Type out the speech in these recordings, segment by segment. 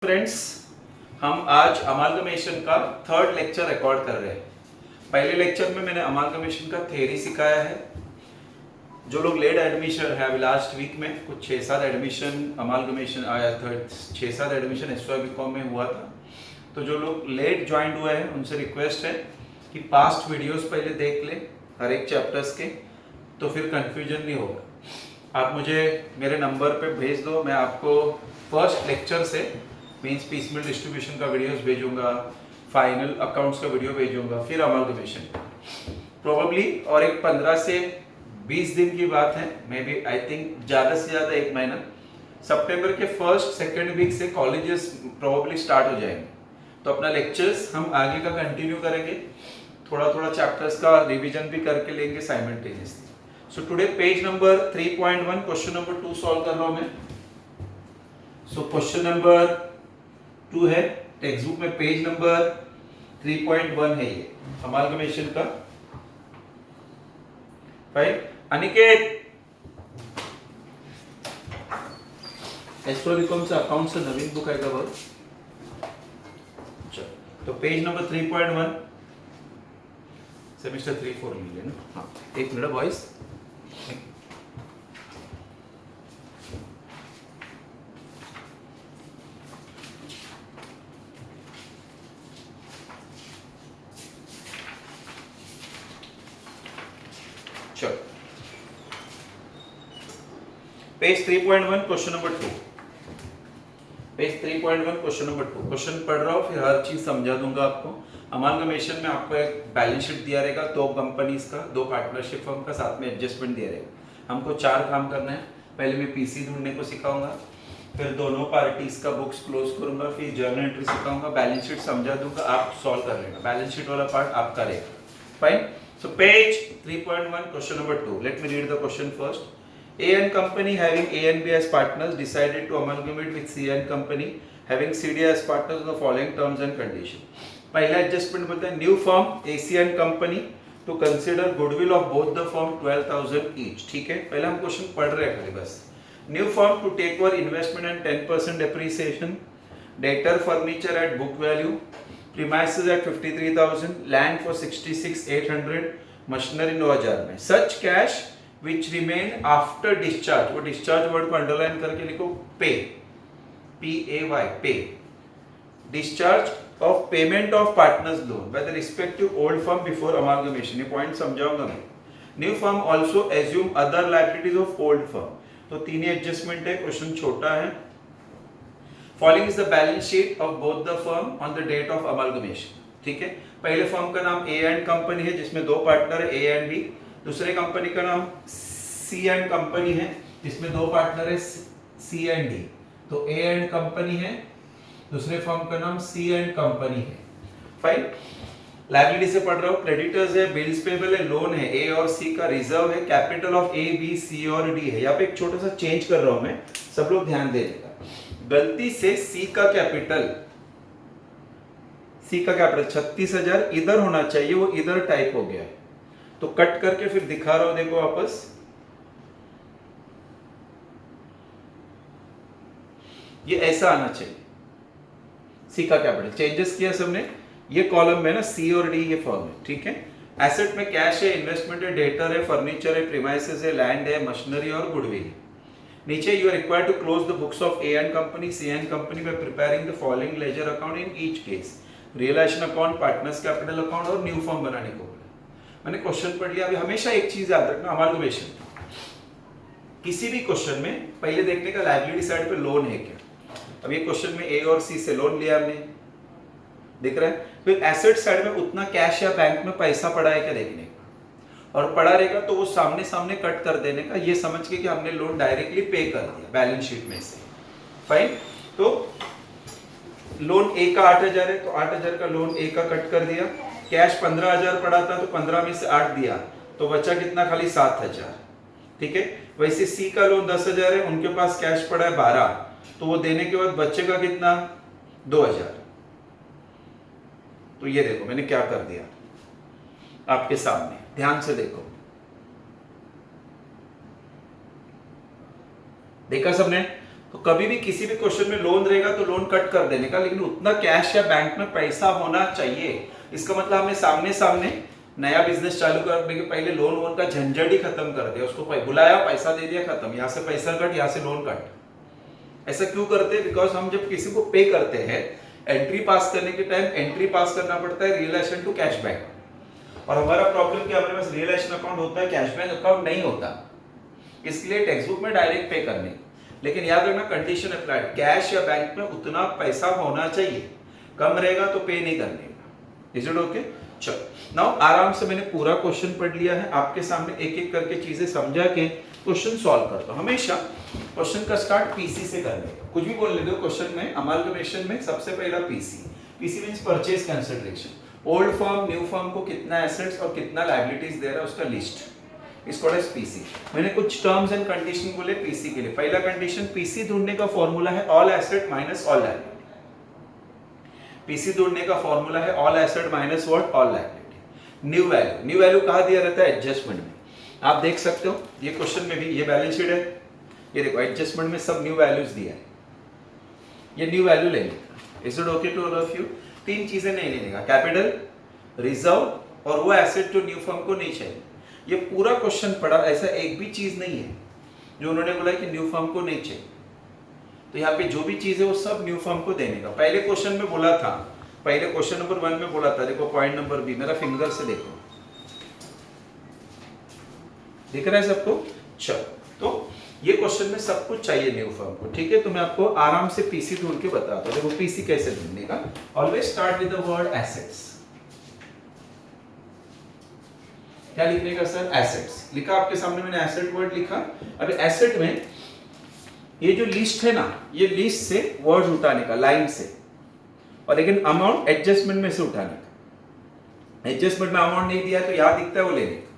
Friends, हम आज amalgamation का थर्ड लेक्चर रिकॉर्ड कर रहे हैं। पहले लेक्चर में मैंने अमालगमेशन का थ्योरी सिखाया है। जो लोग लेट एडमिशन है, अभी लास्ट वीक में कुछ 6-7 एडमिशन अमालगमेशन आया था, 6-7 एडमिशन SY में हुआ था। तो जो लोग लेट ज्वाइन हुए हैं उनसे रिक्वेस्ट है कि पास्ट वीडियोस पहले देख ले हर एक चैप्टर्स के, तो फिर कंफ्यूजन नहीं होगा। आप मुझे मेरे नंबर पे भेज दो, मैं आपको फर्स्ट लेक्चर से मीन्स पीसमेल डिस्ट्रीब्यूशन का वीडियोस भेजूंगा, फाइनल अकाउंट्स का वीडियो भेजूंगा, फिर अमालगमेशन प्रोबेबली। और एक 15 से 20 दिन की बात है, मे बी आई थिंक ज़्यादा से ज़्यादा 1 महीना, सितंबर के फर्स्ट सेकेंड वीक से कॉलेजेस प्रोबेबली स्टार्ट हो जाएंगे। तो अपना लेक्चर्स हम आगे का कंटिन्यू करेंगे, थोड़ा थोड़ा चैप्टर्स का रिवीजन भी करके लेंगे simultaneously. So today page number 3.1 question number 2 solve कर रहा हूं मैं। सो क्वेश्चन नंबर 2 है टेक्स्ट बुक में, पेज नंबर 3.1 है ये अमालगमेशन का। राइट अनिकेत, एस्ट्रोबिकॉम से अकाउंट से नवीन बुक आएगा बहुत। तो पेज नंबर 3.1 सेमेस्टर 3-4 लीजिए ना। हाँ, एक मिनट वॉइस। चलो page 3.1 question number 2, page 3.1 question number 2। Question पढ़ रहा हूँ, फिर हर चीज समझा दूंगा आपको। अमालगमेशन में आपको एक बैलेंस शीट दिया रहेगा, 2 कंपनीज का, 2 पार्टनरशिप फर्म का, साथ में एडजस्टमेंट दिया रहेगा। हमको 4 काम करना है। पहले मैं पीसी ढूंढने को सिखाऊंगा, फिर दोनों पार्टीज का बुक्स क्लोज करूंगा, फिर जर्नल एंट्री सिखाऊंगा, बैलेंस शीट समझा दूंगा, आप सॉल्व कर लेना। बैलेंस शीट वाला पार्ट आपका रहेगा। Fine. So page 3.1 question number 2, let me read the question first. A and company having A and B as partners decided to amalgamate with C and company having CD as partners on the following terms and conditions. पहला adjustment बोलते हैं new firm AC and company to consider goodwill of both the firm 12,000 each। ठीक है, पहले हम question पढ़ रहे हैं खाली बस। New firm to take over investment and 10% depreciation, debtor furniture at book value, premises at 53,000, land for 66,800, machinery 9,000 में। Such cash which remain after discharge, वो discharge वर्ड को अंडरलाइन करके लिखो, पे, PAY, पे, discharge of payment of partners loan by the respective old firm before amalgamation। ये point समझाऊंगा मैं। New firm also assume other liabilities of old firm। तो 3 एडजस्टमेंट है, क्वेश्चन छोटा है। Following is the balance sheet of both the firm on the date of amalgamation। ठीक है, पहले फर्म का नाम A एंड कंपनी है जिसमें 2 पार्टनर है A एंड B। दूसरे कंपनी का नाम C एंड कंपनी है जिसमें 2 पार्टनर है C एंड D। तो A एंड कंपनी है, दूसरे फर्म का नाम C एंड कंपनी है। फाइन। लायबिलिटी से पढ़ रहा हूँ, क्रेडिटर्स है, बिल्स पेबल है, लोन है, A और C का, रिजर्व है, capital of A, B, C और D है। यहाँ पे एक छोटा सा चेंज कर रहा हूँ मैं, सब लोग ध्यान देगा। गलती से C का कैपिटल 36,000 इधर होना चाहिए, वो इधर टाइप हो गया है, तो कट करके फिर दिखा रहा हूं, देखो वापस। ये ऐसा आना चाहिए, सी का कैपिटल चेंजेस किया सबने। ये कॉलम में ना सी और डी ये फॉर्म है। ठीक है, एसेट में कैश है, इन्वेस्टमेंट है, डेटर है, फर्नीचर है, प्रीमाइसेस है, लैंड है, मशीनरी और गुडविल है। नीचे you are required to close the books of A and company, C and company by preparing the following ledger account in each case, realisation account, partners capital account और new firm बनाने को। मैंने question पढ़ लिया। अभी हमेशा एक चीज याद रखना, अमालगमेशन किसी भी क्वेश्चन में पहले देखने का लायबिलिटी साइड पे लोन है क्या। अब ये क्वेश्चन में A और C से लोन लिया हमने, दिख रहा है। फिर एसेट साइड में उतना कैश या बैंक में पैसा पड़ा है क्या देखने का, और पड़ा रहेगा तो वो सामने सामने कट कर देने का, ये समझ के कि हमने लोन डायरेक्टली पे कर दिया बैलेंस शीट में से। फाइन। तो लोन A का 8,000 है तो 8,000 का लोन A का कट कर दिया। कैश 15,000 पड़ा था तो 15 में से 8 दिया, तो बचा कितना, खाली 7,000। ठीक है, वैसे C का लोन 10,000 है, उनके पास कैश पड़ा है 12, तो वो देने के बाद बचेगा कितना, 2,000। तो ये देखो मैंने क्या कर दिया आपके सामने, ध्यान से देखो, देखा सबने। तो कभी भी किसी भी क्वेश्चन में लोन रहेगा तो लोन कट कर देने का, लेकिन उतना कैश या बैंक में पैसा होना चाहिए। इसका मतलब हमें सामने सामने नया बिजनेस चालू करने के पहले लोन वोन का झंझट ही खत्म कर दिया, उसको बुलाया, पैसा दे दिया, खत्म, यहाँ से पैसा कट, यहाँ से लोन कट। ऐसा क्यों करते हैं? बिकॉज हम जब किसी को पे करते हैं, एंट्री पास करने के टाइम एंट्री पास करना पड़ता है रिलेशन टू कैश बैंक, और हमारा प्रॉब्लम क्या, हमारे पास रिलेशन अकाउंट होता है, कैश बैंक अकाउंट नहीं होता, इसलिए टेक्स्ट बुक में डायरेक्ट पे करने। लेकिन याद रखना कंडीशन अप्लाइड, कैश या बैंक में उतना पैसा होना चाहिए, कम रहेगा तो पे नहीं करने का। Is it okay? चलो नाउ आराम से मैंने पूरा क्वेश्चन पढ़ लिया है, आपके सामने एक एक करके चीजें समझा के क्वेश्चन सॉल्व करता हूं। हमेशा क्वेश्चन का स्टार्ट पीसी से करने का, कुछ भी बोल लेते हो क्वेश्चन में, अमालगमेशन में सबसे पहला PC. PC means purchase consideration, old firm new firm को कितना एसेट्स और कितना लायबिलिटीज दे रहा है उसका लिस्ट, इसको पीसी। मैंने कुछ टर्म्स एंड कंडीशन बोले पीसी के लिए। पहला कंडीशन, पीसी ढूंढने का फॉर्मूला है all asset minus all liability. PC ढूंढने का फॉर्मूला है all asset minus what, all liability. New value, new value कहां दिया रहता है? एडजस्टमेंट में। आप देख सकते हो ये क्वेश्चन में भी, ये बैलेंस शीट है, ये देखो एडजस्टमेंट में सब न्यू वैल्यूज दिया है, ये न्यू वैल्यू लेने का। Is it okay to all of you? तीन चीजें नहीं लेने का, कैपिटल, रिजर्व और वो एसेट जो न्यू फर्म को नहीं चाहिए। ये पूरा क्वेश्चन पढ़ा, ऐसा एक भी चीज नहीं है जो उन्होंने बोला कि न्यू फर्म को नहीं चाहिए। तो यहाँ पे जो भी चीज है वो सब न्यू फर्म को देने का। पहले क्वेश्चन में बोला था, पहले क्वेश्चन नंबर 1 में बोला था, देखो पॉइंट नंबर बी, मेरा फिंगर से देखो, दिख रहा है सबको? चलो, तो ये क्वेश्चन में सब कुछ चाहिए न्यू फर्म को, ठीक है? तो मैं आपको आराम से पीसी ढूंढ के बताता हूँ। देखो पीसी कैसे ढूंढने का, always start with the word assets. क्या लिखने का सर? एसेट्स लिखा आपके सामने, मैंने एसेट वर्ड लिखा। अब एसेट में ये जो लिस्ट है ना, ये लिस्ट से वर्ड उठाने का, लाइन से, और लेकिन अमाउंट एडजस्टमेंट में से उठाने का। एडजस्टमेंट में अमाउंट नहीं दिया तो यहां दिखता है वो लेने का,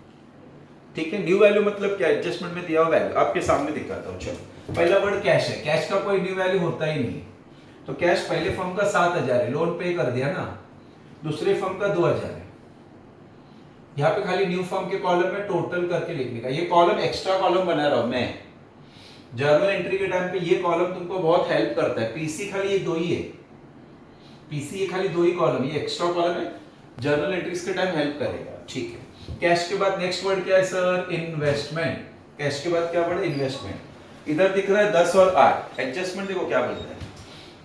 ठीक है? न्यू वैल्यू मतलब क्या? एडजस्टमेंट में दिया हुआ वैल्यू आपके सामने दिखाता हूं। चलो, पहला वर्ड कैश है, कैश का कोई न्यू वैल्यू होता ही नहीं, तो कैश पहले फर्म का 7000 है, लोन पे कर दिया ना, दूसरे फर्म का 2000 है। यहाँ पे खाली न्यू फर्म के कॉलम में टोटल करके लिखने का। ये कॉलम एक्स्ट्रा कॉलम बना रहा हूं मैं, जर्नल एंट्री के टाइम पे ये कॉलम तुमको बहुत हेल्प करता है। पीसी खाली ये दो ही है, पीसी ये खाली दो ही कॉलम, ये एक्स्ट्रा कॉलम है, जर्नल एंट्रीज के टाइम हेल्प करेगा, ठीक है? कैश के बाद नेक्स्ट वर्ड क्या है सर? इन्वेस्टमेंट। कैश के बाद क्या वर्ड? इन्वेस्टमेंट। इधर दिख रहा है 10 और 8, एडजस्टमेंट देखो क्या बोलता है,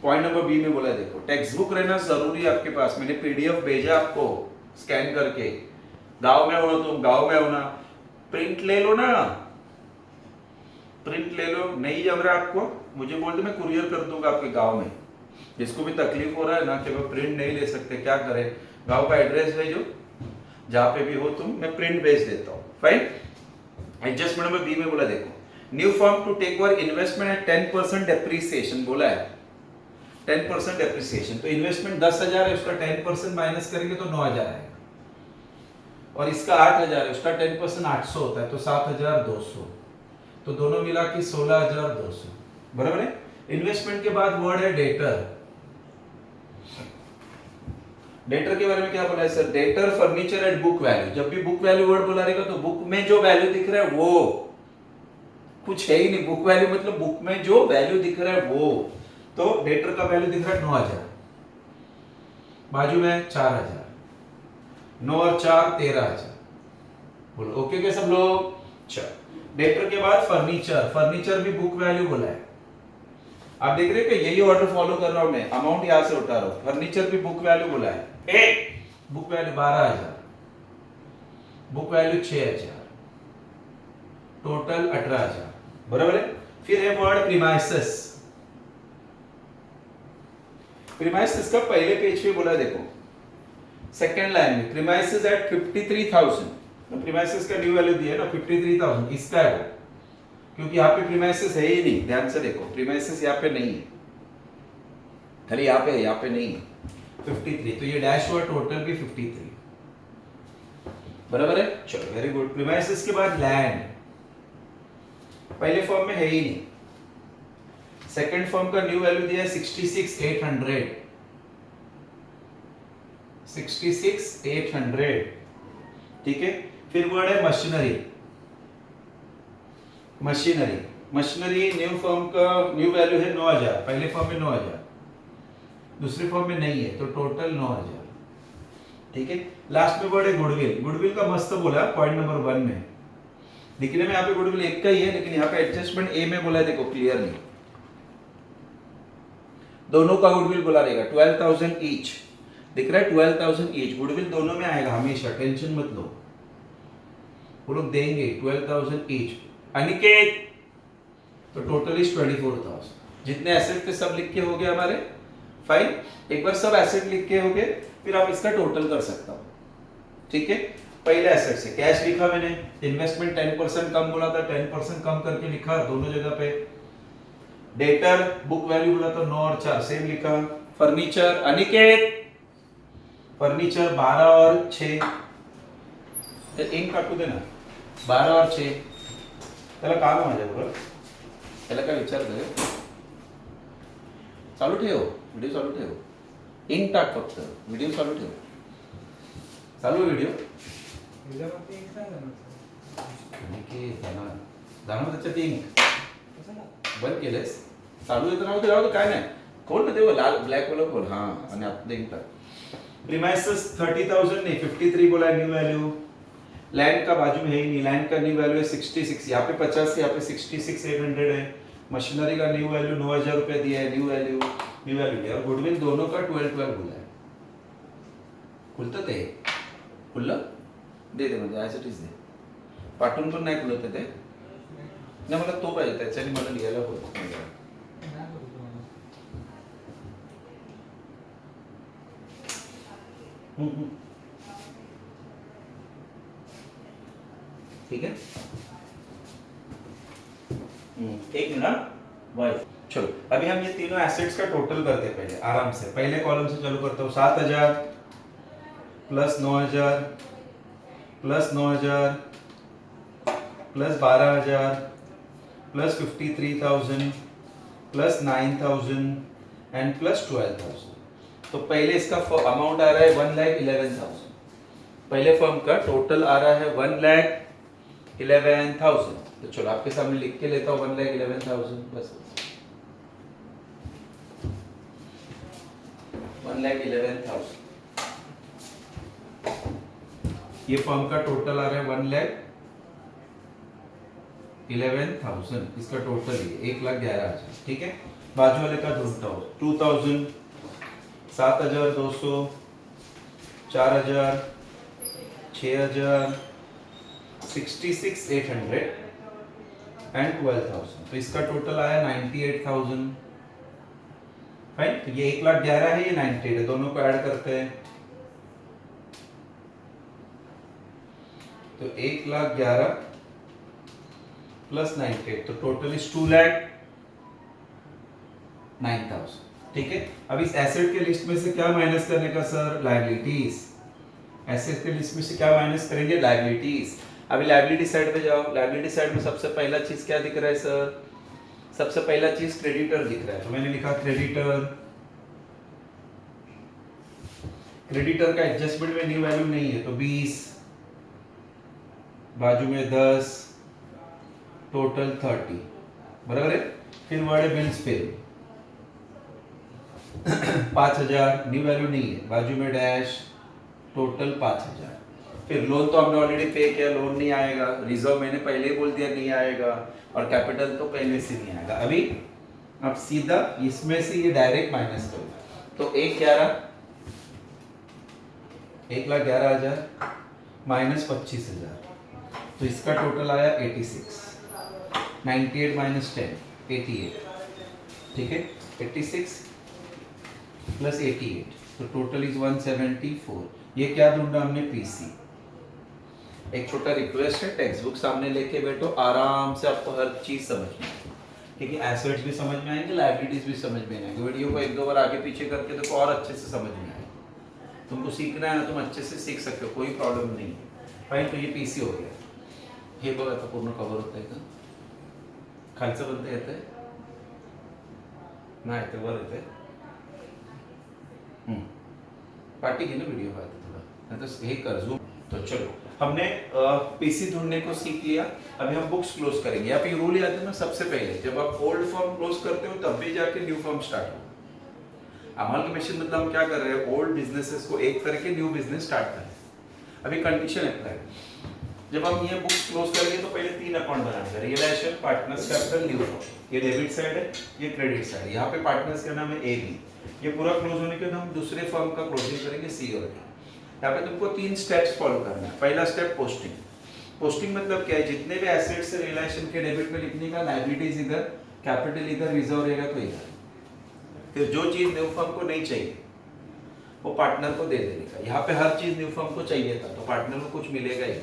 पॉइंट नंबर बी में बोला, देखो टेक्स्ट बुक रहना जरूरी है आपके पास। मैंने पीडीएफ भेजा आपको स्कैन करके, गांव में हो ना तुम, गांव में हो ना, प्रिंट ले लो ना, प्रिंट ले लो। नहीं जम रहा आपको, मुझे बोल दो, मैं कुरियर कर दूंगा आपके गांव में। जिसको भी तकलीफ हो रहा है ना कि वो प्रिंट नहीं ले सकते, क्या करें, गांव का एड्रेस भेजो, जहां पे भी हो तुम, मैं प्रिंट भेज देता हूं। फाइन। एडजस्टमेंट नंबर बी में बोला, देखो new firm to take over investment at 10% depreciation बोला है, 10% डेप्रिसिएशन। तो इन्वेस्टमेंट 10,000 है, उसका 10% माइनस करेंगे तो 9,000 आएगा, और इसका 8,000 है, उसका 10% 800 होता है, तो 7,200, तो दोनों मिला के 16,200, बराबर है? इन्वेस्टमेंट के बाद वर्ड है डेटर। डेटर के बारे में क्या बोला है sir? Debtor furniture at book value. जब भी बुक वैल्यू वर्ड बोला रहेगा तो बुक में जो वैल्यू दिख रहा है वो, कुछ है ही नहीं, बुक वैल्यू मतलब बुक में जो वैल्यू दिख रहा है वो। तो डेटर का वैल्यू दिख रहा है 9,000, बाजू में 4,000, 9 और 4 13,000। बोलो ओके के सब लोग? चलो, डेटर के बाद फर्नीचर, फर्नीचर भी बुक वैल्यू बोला है। आप देख रहे हैं कि यही ऑर्डर फॉलो कर रहा हूं मैं, अमाउंट यहां से उठा रहा हूं। फर्नीचर भी बुक वैल्यू बोला है, book value 12,000, book value 6,000, total 18,000, बराबर है? फिर है वर्ड प्रीमाइसेस। प्रीमाइसेस का पहले पेज पे बोला, देखो सेकंड लाइन में, प्रीमाइसेस एट 53,000। प्रीमाइसेस का न्यू वैल्यू दिया है ना 53,000, इसका है वो, क्योंकि यहाँ पे प्रीमाइसेस है ही नहीं। ध्यान से देखो, प्रीमाइसेस यहाँ पे नहीं है, खाली यहाँ पे है, यहाँ पे नहीं है। 53, तो ये डैश हुआ, टोटल भी 53, बराबर है? चलो वेरी गुड। प्रीमाइसेस के बाद लैंड, पहले फॉर्म में है ही नहीं, सेकंड फॉर्म का न्यू वैल्यू दिया है 66,800, 66,800, ठीक है? फिर वर्ड है machinery, machinery machinery new firm का न्यू वैल्यू है 9000, पहले फर्म में 9000, दूसरी फर्म में नहीं है तो टोटल 9000। ठीक है, लास्ट में वर्ड है गुडविल। गुडविल का मस्त बोला पॉइंट नंबर 1 में, लिखने में यहाँ पे गुडविल एक का ही है, लेकिन यहाँ पे एडजस्टमेंट ए में बोला है, देखो क्लियरली दोनों का गुडविल बोला रहेगा 12,000 ईच, दिख रहा है 12,000 ईच, गुडविल दोनों में आएगा हमेशा, टेंशन मत लो, वो लोग देंगे 12,000 ईच। अनिकेत तो टोटल इज 24,000, जितने एसेट थे सब लिख के हो गए हमारे, फाइन। एक बार सब एसेट लिख के हो गए, फिर आप इसका टोटल कर सकता हो। ठीक है, पहले एसेट से कैश लिखा मैंने, इन्वेस्टमेंट 10% कम बोला था, 10% कम करके लिखा दोनों जगह पे। डेटर बुक वैल्यू बोला था 9 और 4 सेम लिखा। फर्नीचर अनिकेत, फर्नीचर 12 और 6, इन काटू देना 12 और 6, त्याला काम माझ्या बरोबर, त्याला काय विचारतोय, चालू ठेव व्हिडिओ, चालू ठेव, इंक टाक फक्त, व्हिडिओ चालू ठेव, चालू व्हिडिओ जाणं त्याच्यात इंक बंद केलेस, चालू येतं राहू दे, राहू दे, काय नाही, खोल ना ते लाल ब्लॅक वाला खोल, हाँ आणि आतलं इंक टाक। प्रीमाइसेस 30,000 नहीं 53 बोला न्यू वैल्यू। लैंड का बाजू में है ही नहीं, लैंड का न्यू वैल्यू है 66, यहाँ पे 50 यहाँ पे 66,800 है। मशीनरी का न्यू वैल्यू 9,000 रुपए दिया है, न्यू वैल्यू दिया, और गुडविल दोनों का 12 बोला है। खुलतं ते खुललं दे दे, म्हणजे ॲज इट इज दे, पाठवून पण नाही खुलत ते नाही, मला तो पाहिजे, त्याच्याने मला लिहायला होत नाही। ठीक है, एक मिनट भाई, चलो अभी हम ये तीनों एसेट्स का टोटल करते हैं पहले आराम से। पहले कॉलम से चालू करता हूँ, 7,000 plus 9,000 plus 9,000 plus 12,000 plus 53,000 plus 9,000 and plus 12,000। तो पहले इसका अमाउंट आ रहा है 1,11,000, पहले फर्म का टोटल आ रहा है 1,11,000। तो चलो आपके सामने लिख के लेता हूँ 1,11,000, बस 1,11,000। ये फर्म का टोटल आ रहा है 1,11,000, इसका टोटल ही 1,11,000। ठीक है, बाजू वाले का ढूंढता हूँ, 2,000, 7,200, 4,000, 6,000, 66,800 एंड 12,000। तो इसका टोटल आया 98,000। फाइन, तो ये 1,11,000 है, ये 98 है, दोनों को ऐड करते हैं तो 1,11,000 प्लस 98, तो टोटल इज 2,09,000। ठीक है, अब इस एसेट के लिस्ट में से क्या माइनस करने का सर, लायबिलिटीज। एसेट के लिस्ट में से क्या माइनस करेंगे, लायबिलिटीज। अभी लायबिलिटी साइड पे जाओ, लायबिलिटी साइड में सबसे पहला चीज क्या दिख रहा है सर, सबसे पहला चीज क्रेडिटर दिख रहा है, तो मैंने लिखा क्रेडिटर। क्रेडिटर का एडजस्टमेंट में न्यू वैल्यू नहीं है तो 20, बाजू में 10, टोटल 30, बराबर है। फिर वर्ड है बिल्स पे 5,000, न्यू वैल्यू नहीं है, बाजू में डैश, टोटल 5,000। फिर लोन तो हमने ऑलरेडी पे किया, लोन नहीं आएगा, रिजर्व मैंने पहले ही बोल दिया नहीं आएगा, और कैपिटल तो पहले से नहीं आएगा। अभी अब सीधा इसमें से ये डायरेक्ट माइनस करो, तो 1,11,000 माइनस 25,000, तो इसका टोटल आया 86। 98 माइनस 10, 88। ठीक है, 86 प्लस 88, तो टोटल इज 174। ये क्या ढूंढा हमने, पीसी। एक छोटा रिक्वेस्ट है, टेक्स्ट बुक सामने लेके बैठो, आराम से आपको हर चीज समझ में आएगी। ठीक है, एसेट्स भी समझ में आएंगे, लायबिलिटीज भी समझ में आएंगे। वीडियो को 1-2 बार आगे पीछे करके देखो और अच्छे से समझ में आएगा। तुमको सीखना है ना, तुम अच्छे से सीख सकते हो, कोई प्रॉब्लम नहीं है। फाइन, तो ये पीसी हो गया। हे बघ आता पूर्ण कव्हर होत आहे का, खालचं बंद येतंय, नाही ते वर येतंय, पाठी घे ना व्हिडिओ पाहते थोडा, नाही तर हे कर झूम। तो चलो हमने पीसी ढूंढने को सीख लिया, अभी हम बुक्स क्लोज करेंगे। यहाँ पे रूल याद है ना, सबसे पहले जब आप ओल्ड फॉर्म क्लोज करते हो तब भी जाके न्यू फॉर्म स्टार्ट हो। अमालगमेशन मतलब हम क्या कर रहे हैं, ओल्ड बिजनेसेस को एक करके न्यू बिजनेस स्टार्ट करें। अभी कंडीशन अप्लाई, जब हम ये बुक्स क्लोज करेंगे तो पहले 3 अकाउंट बनाएंगे, realisation, partners capital, new firm. ये डेबिट साइड है, ये क्रेडिट साइड है। यहाँ पे पार्टनर्स का नाम है ए बी। ये पूरा क्लोज होने के बाद हम दूसरे फर्म का क्लोजिंग करेंगे सी और डी। यहाँ पे तुमको 3 स्टेप्स फॉलो करना है। पहला स्टेप पोस्टिंग। पोस्टिंग मतलब क्या है, जितने भी एसेट्स है रियलाइजेशन के डेबिट में लिखने का, लायबिलिटीज इधर, कैपिटल इधर, रिजर्व रहेगा तो इधर। फिर जो चीज न्यू फर्म को नहीं चाहिए वो पार्टनर को दे देने का। यहाँ पे हर चीज न्यू फर्म को चाहिए था तो पार्टनर को कुछ मिलेगा ही।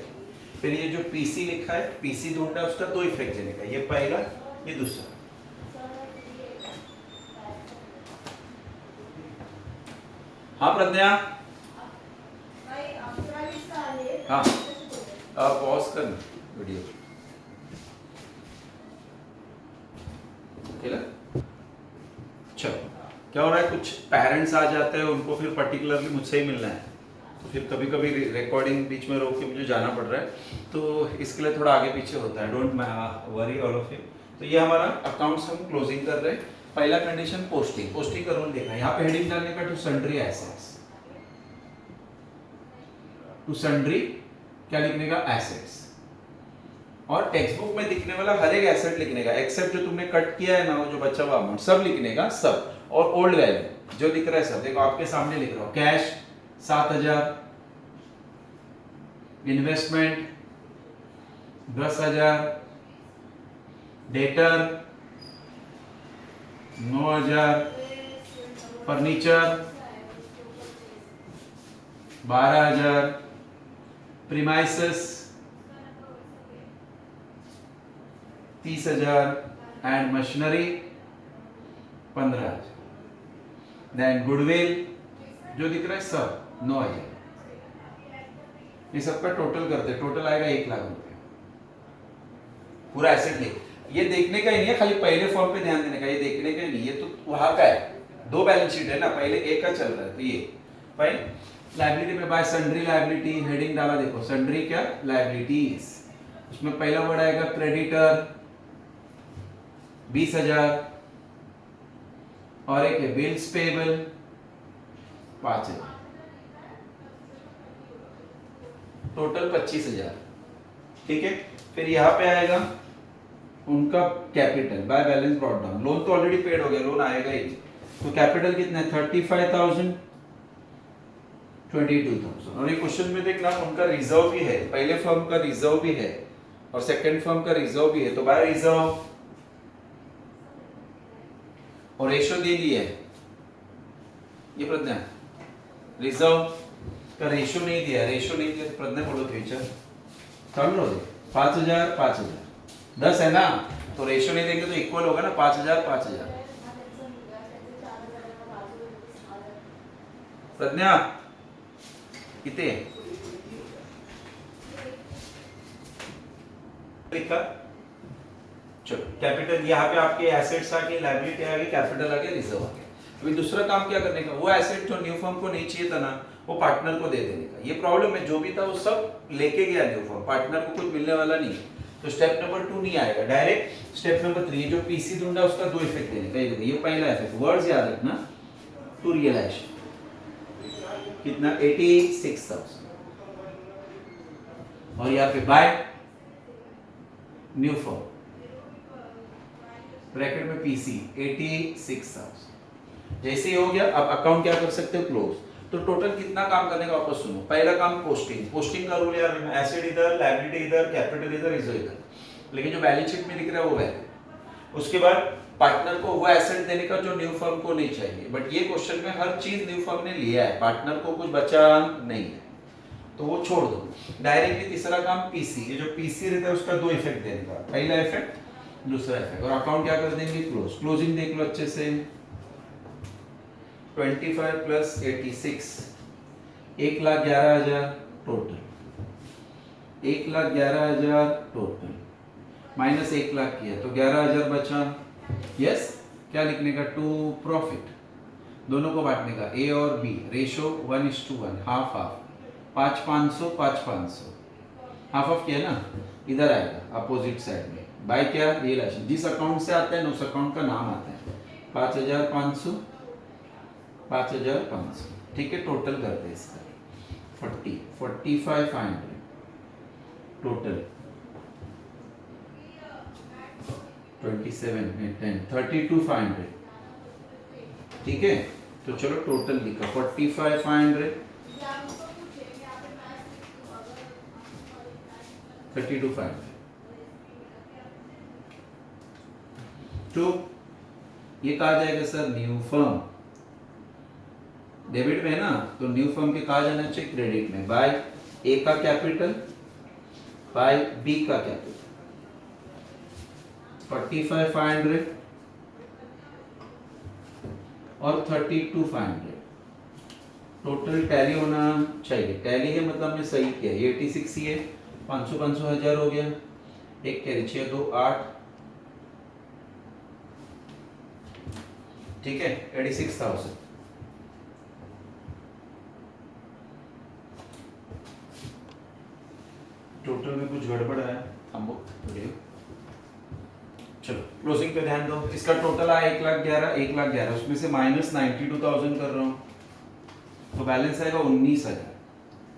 फिर ये जो पीसी लिखा है, पीसी ढूंढना है, उसका 2 इफेक्ट देने का, ये पहला, ये दूसरा। हाँ प्रज्ञा, हाँ पॉज कर वीडियो। चलो, क्या हो रहा है, कुछ पेरेंट्स आ जाते हैं, उनको फिर पर्टिकुलरली मुझसे ही मिलना है, तो फिर कभी कभी रिकॉर्डिंग बीच में रोक के मुझे जाना पड़ रहा है, तो इसके लिए थोड़ा आगे पीछे होता है। Don't worry all of you. तो ये हमारा अकाउंट्स हम क्लोजिंग कर रहे हैं। पहला कंडीशन पोस्टिंग। पोस्टिंग का रूल देखा, यहाँ पे हेडिंग डालने का to sundry assets. To sundry क्या लिखने का, एसेट्स। और टेक्स्ट बुक में दिखने वाला हर एक एसेट लिखने का, एक्सेप्ट जो तुमने कट किया है ना, वो जो बचा हुआ अमाउंट सब लिखने का, सब। और ओल्ड वैल्यू जो दिख रहा है सब, देखो आपके सामने लिख रहा हूं, cash 7,000, investment 10,000, debtor 9,000, furniture 12,000, premises 30,000 and machinery 15,000। Then goodwill जो दिख रहा है सब 9,000। ये सबका टोटल करते हैं, टोटल आएगा 1 लाख रुपए। पूरा एसेट लिख, ये देखने का ही नहीं है, खाली पहले फॉर्म पे ध्यान देने का, ये देखने का ही नहीं, ये तो वहां का है। 2 बैलेंस शीट है ना, पहले एक का चल रहा है, तो ये फाइन। लायबिलिटी में बाय सन्ड्री लायबिलिटी, हेडिंग डाला देखो, सन्ड्री क्या, लायबिलिटीज। उसमें पहला वर्ड आएगा क्रेडिटर 20,000, और एक है बिल्स पेबल 5,000, टोटल 25,000। ठीक है, फिर यहाँ पे आएगा उनका capital by balance brought down. Loan तो ऑलरेडी पेड हो गया, लोन आएगा ही, तो कैपिटल कितना है, 35,000, 22,000। और ये क्वेश्चन में देखना उनका रिजर्व भी है, पहले फर्म का रिजर्व भी है और सेकंड फर्म का रिजर्व भी है, तो बाय रिजर्व और रेशो दे दिया है। ये प्रज्ञा, रिजर्व का रेशो नहीं दिया, रेशो नहीं दिया तो प्रज्ञा बोलो फ्यूचर कर लो। 5,000 5,000 10 है ना, तो रेशो नहीं देंगे तो इक्वल होगा ना, 5,000 5,000। प्रज्ञा कितने लिखा, चलो कैपिटल, यहाँ पे आपके एसेट्स आ गए, लायबिलिटी आ गई, कैपिटल आ गया, रिजर्व आ गया। अभी दूसरा काम क्या करने का, वो एसेट जो न्यू फर्म को नहीं चाहिए था ना, वो पार्टनर को दे देने का। ये प्रॉब्लम है, जो भी था वो सब लेके गया न्यू फर्म, पार्टनर को कुछ मिलने वाला नहीं है। तो स्टेप नंबर 2 नहीं आएगा, डायरेक्ट स्टेप नंबर 3 जो पीसी ढूंढा उसका 2 इफेक्ट देने का। ये पहला इफेक्ट, वर्ड्स याद रखना, टू रियलाइजेशन कितना, 86,000, और यहाँ पे बाय न्यू फर्म ब्रैकेट में पीसी 86,000। जैसे ही हो गया, अब अकाउंट क्या कर सकते हो, क्लोज। तो टोटल कितना काम करने का, वापस सुनो। पहला काम पोस्टिंग। पोस्टिंग का रूल यार, एसेट इधर, लायबिलिटी इधर, कैपिटल इधर, रिजर्व इधर, लेकिन जो बैलेंस शीट में दिख रहा है वो है। उसके बाद पार्टनर को वो एसेट देने का जो न्यू फर्म को नहीं चाहिए, बट ये क्वेश्चन में हर चीज न्यू फर्म ने लिया है, पार्टनर को कुछ बचा नहीं है, तो वो छोड़ दो। डायरेक्टली तीसरा काम पीसी, ये जो पीसी रहता है उसका 2 इफेक्ट देने का, पहला इफेक्ट, दूसरा इफेक्ट। और अकाउंट क्या कर देंगे, क्लोज। क्लोजिंग देख लो अच्छे से, 25 plus 86, 1,11,000 total, 1,11,000 total, minus 1 lakh किया तो 11,000 बचा। यस, क्या लिखने का, टू प्रॉफिट, दोनों को बांटने का, ए और B, ratio 1:1, half half, 5,500 5,500, half of किया ना, इधर आएगा अपोजिट साइड में, बाय क्या रियलाइजेशन, जिस अकाउंट से आता है ना उस अकाउंट का नाम आता है, 5,500 5,500, ठीक है। टोटल करते हैं इसका 45,500 टोटल, 27 10 32,500, ठीक है। तो चलो टोटल लिखा 45,500 32,500, तो ये कहा जाएगा सर न्यू फर्म, डेबिट में है ना, तो न्यू फर्म के कहा जाना चाहिए क्रेडिट में, बाय ए का कैपिटल बाय बी का कैपिटल, 45,500 और 32,500 टोटल टैली होना चाहिए। टैली है मतलब हमने सही किया, 86 ही है, 500 500 हजार हो गया, एक कैरी 6 2 8, ठीक है 86,000। टोटल में कुछ गड़बड़ है, हम चलो क्लोजिंग पे ध्यान दो। इसका टोटल आया 1,11,000, उसमें से -92,000 कर रहा हूँ, तो बैलेंस आएगा 19,000।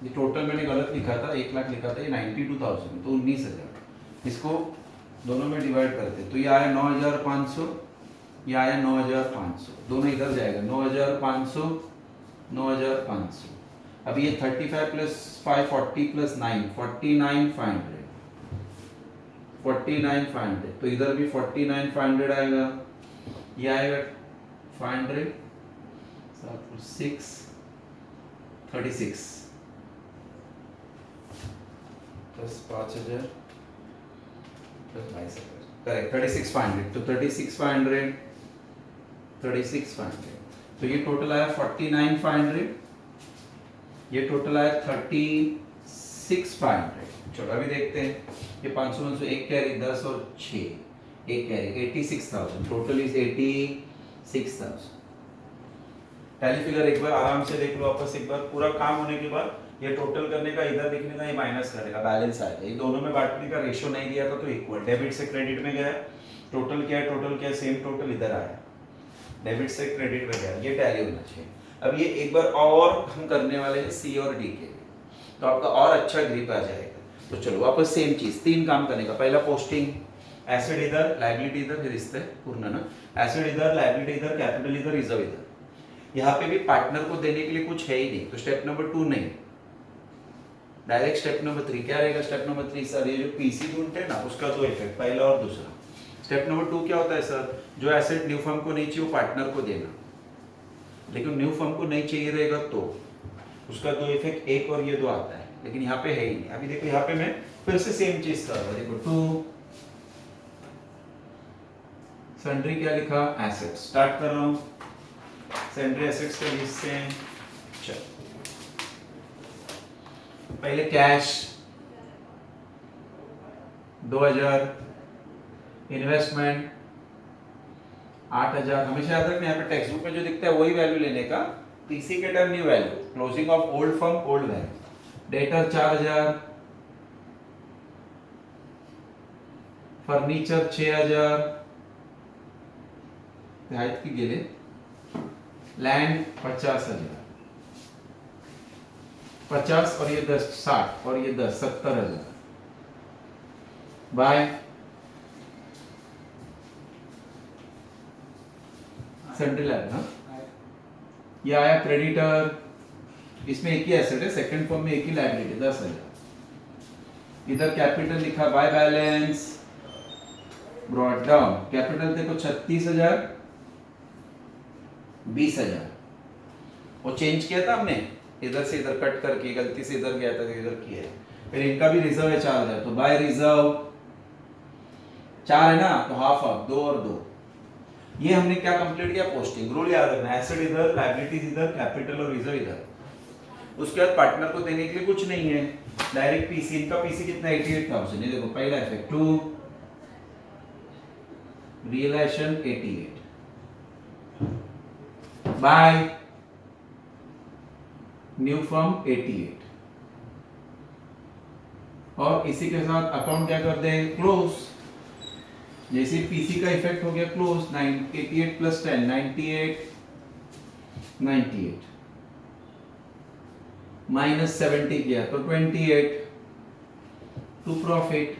ये टोटल मैंने गलत लिखा था, 1 लाख लिखा था, ये 92,000 तो 19,000। इसको दोनों में डिवाइड करते, तो ये आया 9,500, ये आया 9,500, दोनों इधर जाएगा 9,500 9,500। अब ये 35 प्लस 5 40 प्लस 9 49,500 49,500, तो इधर भी 49,500 आएगा, ये आएगा 500 6 36 प्लस 5,000 प्लस 22,000, करेक्ट 36,500, तो 36,500 36,500, तो ये टोटल आया 49,500, ये टोटल आया 36,500। चलो अभी देखते हैं, ये 500 एक कैरी 10 और 6 एक carry 86,000, total is 86,000। Tally figure एक बार आराम से देख लो वापस एक बार, पूरा काम होने के बाद ये टोटल करने का, इधर लिखने का, ये माइनस करने का, बैलेंस आएगा। ये दोनों में बांटने का रेशियो नहीं दिया था तो इक्वल, डेबिट से क्रेडिट में गया, टोटल क्या है, टोटल क्या है, सेम टोटल इधर आया, डेबिट से क्रेडिट में गया, ये टैली होना चाहिए। अब ये एक बार और हम करने वाले हैं सी और डी के, तो आपका और अच्छा ग्रिप आ जाएगा। तो चलो वापस सेम चीज, 3 काम करने का, पहला पोस्टिंग, एसेट इधर लायबिलिटी इधर, फिर रिश्ते पूर्ण ना, एसेट इधर लायबिलिटी इधर कैपिटल इधर रिजर्व इधर। यहाँ पे भी पार्टनर को देने के लिए कुछ है ही नहीं, तो स्टेप नंबर 2 नहीं, डायरेक्ट स्टेप नंबर 3 क्या रहेगा। स्टेप नंबर 3 सर ये जो पीसी ढूंढते हैं ना उसका 2 इफेक्ट, पहला और दूसरा। स्टेप नंबर 2 क्या होता है सर, जो एसेट न्यू फर्म को नहीं चाहिए वो पार्टनर को देना, लेकिन न्यू फर्म को नहीं चाहिए रहेगा तो उसका 2 इफेक्ट, एक और ये 2 आता है, लेकिन यहाँ पे है ही नहीं। अभी देखो यहाँ पे मैं फिर से सेम चीज कर रहा हूँ, देखो 2 सन्ड्री क्या लिखा, एसेट, स्टार्ट कर रहा हूँ सन्ड्री एसेट्स के लिस्ट से। चल पहले कैश 2,000, इन्वेस्टमेंट 8,000, हमेशा याद रखना यहाँ पे टेक्स्ट बुक में जो दिखता है वही वैल्यू लेने का, पीसी के term new value, closing of old firm old value. Debtor 4,000, furniture 6,000 आहेत की गेले, लैंड 50,000 50 और ये 10 60 और ये 10 70,000 बाय सेंट्रल लैब ना। ये आया क्रेडिटर, इसमें एक ही एसेट है, सेकंड फॉर्म में एक ही लायबिलिटी 10,000। इधर कैपिटल लिखा by balance, brought down capital देखो 36,000 20,000, वो चेंज किया था हमने इधर से इधर कट करके, गलती से इधर गया था तो इधर किया है। फिर इनका भी रिजर्व है 4,000, तो बाय रिजर्व 4 है ना, तो हाफ ऑफ 2 और 2। ये हमने क्या कंप्लीट किया, पोस्टिंग। रूल याद रखना, एसेट इधर लायबिलिटीज इधर कैपिटल और रिजर्व इधर। उसके बाद पार्टनर को देने के लिए कुछ नहीं है, डायरेक्ट पीसी। इनका पीसी कितना 88,000, ये देखो पहला effect 2 realisation 88 by new firm 88, और इसी के साथ अकाउंट क्या कर दें, क्लोज। जैसे पीसी का इफेक्ट हो गया क्लोज, 88 प्लस 10 98, 98 माइनस 70 किया तो 28 टू प्रॉफिट।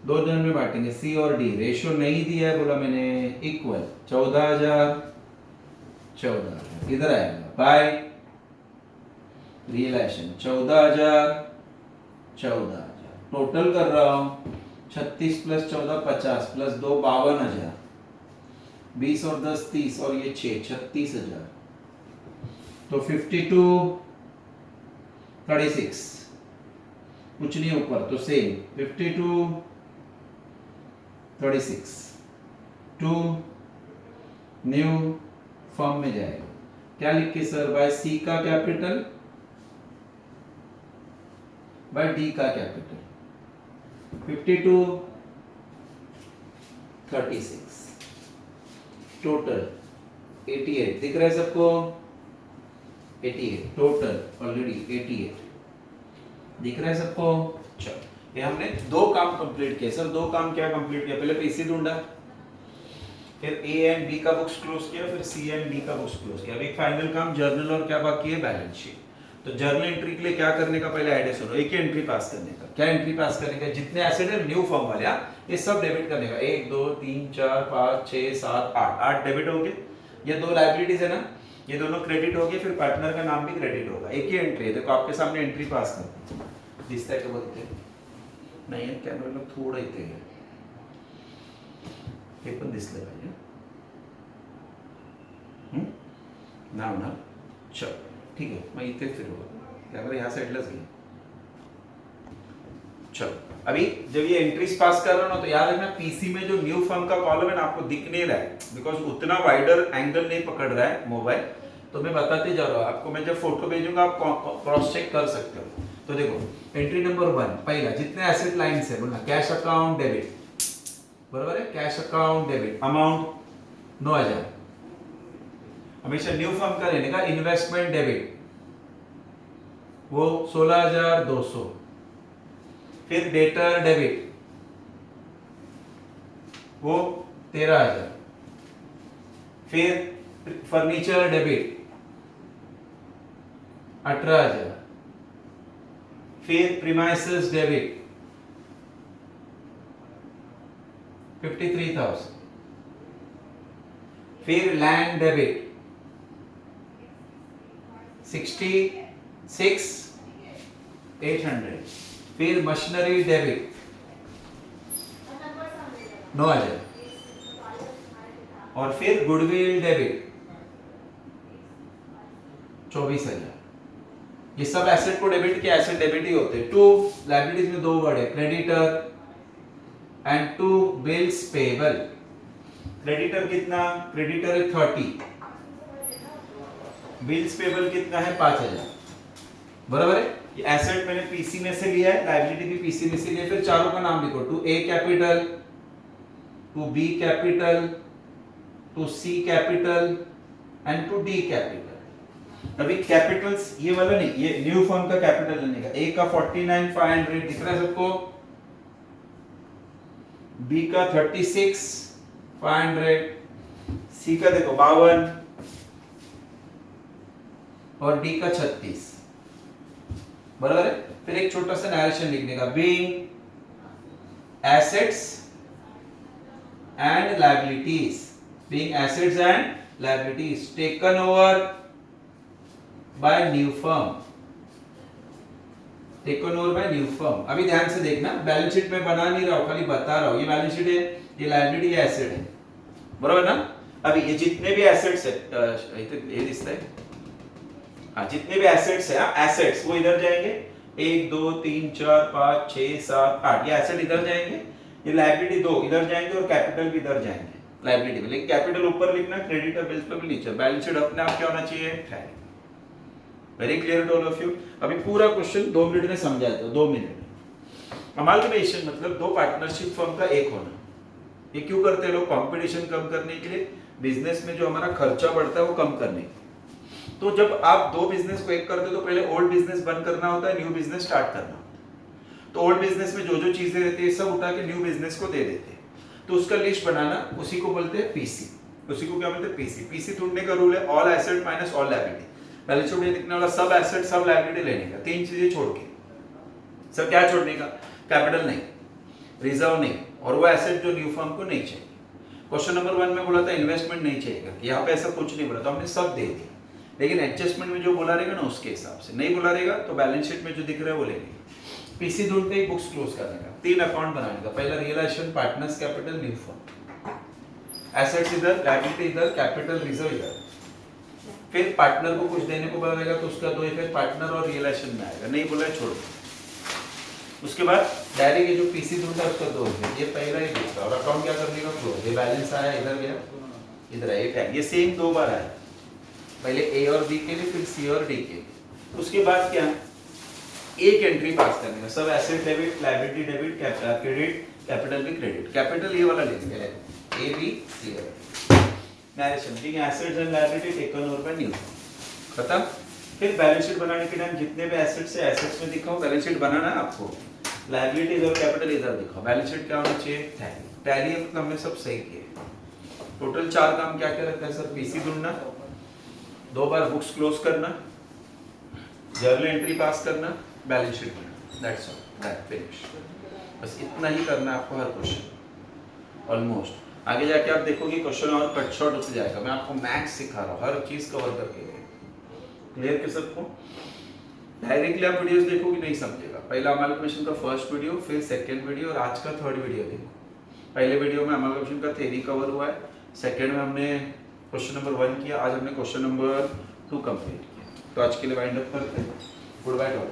दो जन में बांटेंगे, सी और डी। रेशियो नहीं दिया है बोला मैंने, इक्वल 14,000 14,000 इधर आएगा बाय रियलाइजेशन 14,000 14,000 टोटल कर रहा हूं 36 प्लस 14 50 प्लस 2 52,000 20 और 10 30 और ये 6 36,000 तो 52 36 कुछ नहीं ऊपर तो सेम 52 36 टू न्यू फॉर्म में जाएगा। क्या लिख के सर, बाय सी का कैपिटल बाय डी का कैपिटल 52 36 टोटल 88 दिख रहा है सबको, 88 टोटल ऑलरेडी 88 दिख रहा है सबको। चलो ये हमने दो काम कंप्लीट किए सर। दो काम क्या कंप्लीट किया, पहले पीसी ढूंढा, फिर ए एंड बी का बुक्स क्लोज किया, फिर सी एंड डी का बुक्स क्लोज किया। अब एक फाइनल काम जर्नल और क्या बाकी है, बैलेंस शीट। तो जर्नल एंट्री के लिए क्या करने का, पहले आइडिया सुनो, एक ही एंट्री पास करने का। क्या एंट्री पास करने का, जितने एसेट है न्यू फॉर्म वाले ये सब डेबिट करने का। 1 2 3 4 5 6 7 8 8 डेबिट हो गए। ये दो लायबिलिटीज है ना, ये दोनों क्रेडिट हो गए, फिर पार्टनर का नाम भी क्रेडिट होगा। एक ही एंट्री है, देखो आपके सामने एंट्री पास कर दिसता है क्या, बोलते नाही आहे कॅमेराला थोडं इथे हे पण दिसलं पाहिजे ना ना। चल ठीक है, मैं इथे फिरवा कॅमेरा ह्या साइडलाच घे। चलो अभी जब ये एंट्रीज पास कर रहा हूं ना, तो याद रखना पीसी में जो न्यू फॉर्म का कॉलम है ना आपको दिख नहीं रहा है, बिकॉज उतना वाइडर एंगल नहीं पकड़ रहा है मोबाइल। तो मैं बताते जा रहा हूँ आपको, मैं जब फोटो भेजूंगा आप क्रॉस चेक कर सकते हो। तो देखो एंट्री नंबर 1 पहला, जितने एसेट लाइन्स है बोलना, कैश अकाउंट डेबिट, बराबर है, कैश अकाउंट डेबिट, अमाउंट 9,000। हमेशा न्यू फॉर्म का लेने का, इन्वेस्टमेंट डेबिट वो 16,200। फिर डेटर डेबिट वो 13,000। फिर फर्नीचर डेबिट 18,000। फिर प्रीमाइसेस डेबिट 53,000। फिर लैंड डेबिट 66,800। फिर मशीनरी डेबिट 9,000। और फिर गुडविल डेबिट 24,000। ये सब एसेट को डेबिट के एसेट डेबिट ही होते हैं। टू लायबिलिटीज में दो वर्ड है, creditor and to bills payable. Creditor कितना, क्रेडिटर है 30, बिल्स पेबल कितना है 5,000, बराबर है। ये एसेट मैंने पीसी में से लिया है, लायबिलिटी भी पीसी में से लिया। फिर चारों का नाम लिखो, to A capital, to B capital, to C capital and to D capital. अभी कैपिटल्स ये वाला नहीं, ये न्यू फॉर्म का कैपिटल लेने का। ए का 49,500 दिख रहा है सबको, बी का 36,500, सी का देखो 52 और डी का 36, बराबर है। फिर एक छोटा सा नरेशन लिखने का, being assets and liabilities, being assets and liabilities taken over by new firm, taken over by new firm. अभी ध्यान से देखना, बैलेंस शीट में बना नहीं रहा हूं, खाली बता रहा हूं। ये बैलेंस शीट है, ये लायबिलिटी है, एसेट है, बराबर ना। अभी ये जितने भी एसेट्स है, ये दिसता है, हाँ जितने भी एसेट्स है, एसेट्स वो इधर जाएंगे, 1 2 3 4 5 6 7 8, ये एसेट इधर जाएंगे, ये लायबिलिटी 2 इधर जाएंगे और कैपिटल भी इधर जाएंगे लायबिलिटी में। लेकिन कैपिटल ऊपर लिखना, क्रेडिटर बिल्स पे भी नीचे। बैलेंस शीट अपने आप क्या होना चाहिए, very clear to all of you. अभी पूरा क्वेश्चन 2 मिनट में समझाया था, 2 मिनट। अमालगमेशन मतलब दो पार्टनरशिप फर्म का एक होना। ये क्यों करते हैं लोग, कंपटीशन कम करने के लिए, बिजनेस में जो हमारा खर्चा बढ़ता है वो कम करने के लिए। तो जब आप दो बिजनेस को एक करते हो तो पहले ओल्ड बिजनेस बंद करना होता है, न्यू बिजनेस स्टार्ट करना होता है। तो ओल्ड बिजनेस में जो जो चीजें रहती है सब उठा के न्यू बिजनेस को दे देते हैं, तो उसका लिस्ट बनाना, उसी को बोलते हैं पीसी। उसी को क्या बोलते हैं? पीसी। पीसी ढूंढने का रूल है all asset minus all liability. Balance sheet में दिखने वाला सब एसेट सब लायबिलिटी लेने का, तीन चीजें छोड़ के। सब क्या छोड़ने का? कैपिटल नहीं, रिजर्व नहीं, और वो एसेट जो न्यू फर्म को नहीं चाहिए। क्वेश्चन नंबर 1 में बोला था इन्वेस्टमेंट नहीं चाहिए, यहाँ पे ऐसा कुछ नहीं बोला, तो हमने सब दे दिया, लेकिन एडजस्टमेंट में जो बोला रहेगा ना उसके हिसाब से, नहीं बोला रहेगा तो बैलेंस शीट में जो दिख रहा है वो लेंगे। पीसी ढूंढते ही बुक्स क्लोज करने का, 3 अकाउंट बनाने का, पहला realisation, partners capital, new firm, assets इधर, लायबिलिटी इधर, कैपिटल रिजर्व इधर। फिर पार्टनर को कुछ देने को बोला रहेगा तो उसका 2 इफेक्ट पार्टनर और रियलाइजेशन में आएगा, नहीं बोला है छोड़ दो। उसके बाद डायरेक्ट ये जो पीसी ढूंढा उसका 2 इफेक्ट, ये पहला ही दूसरा, और अकाउंट क्या करने का? क्लोज। ये बैलेंस आया, इधर गया, इधर आया, ये टैग, ये सेम 2 बार आया, पहले ए और बी के लिए, फिर सी और डी के लिए। उसके बाद क्या? एक एंट्री पास करने का, सब asset debit, liability debit, credit, capital भी क्रेडिट। कैपिटल ये वाला लेंगे, ए बी सी और नरेशन, ठीक है, assets and liability taken over by new, खत्म। फिर बैलेंस शीट बनाने के टाइम जितने भी एसेट्स है एसेट्स में दिखाओ, बैलेंस शीट बनाना है आपको, लायबिलिटीज और कैपिटल इधर दिखाओ। बैलेंस शीट क्या होना चाहिए? टैली। टैली मतलब हमने सब सही किए। टोटल 4 काम क्या क्या रखा है सर? पीसी ढूंढना, 2 बार बुक्स क्लोज करना, जर्नल एंट्री पास करना, balance sheet banana, that's all, that finish. बस इतना ही करना है आपको हर क्वेश्चन ऑलमोस्ट। आगे जाके आप देखोगे क्वेश्चन और कट शॉर्ट होते जाएगा, मैं आपको मैक्स सिखा रहा हूँ, हर चीज कवर करके। क्लियर के सबको? डायरेक्टली आप वीडियोस देखोगे नहीं समझेगा, पहला अमालगमेशन का फर्स्ट वीडियो, फिर सेकंड वीडियो, और आज का थर्ड वीडियो देखो। पहले वीडियो में अमालगमेशन का थ्योरी कवर हुआ है, सेकंड में हमने क्वेश्चन नंबर 1 किया, आज हमने क्वेश्चन नंबर 2 कंप्लीट किया। तो आज के लिए वाइंड अप करते हैं। Good by two all.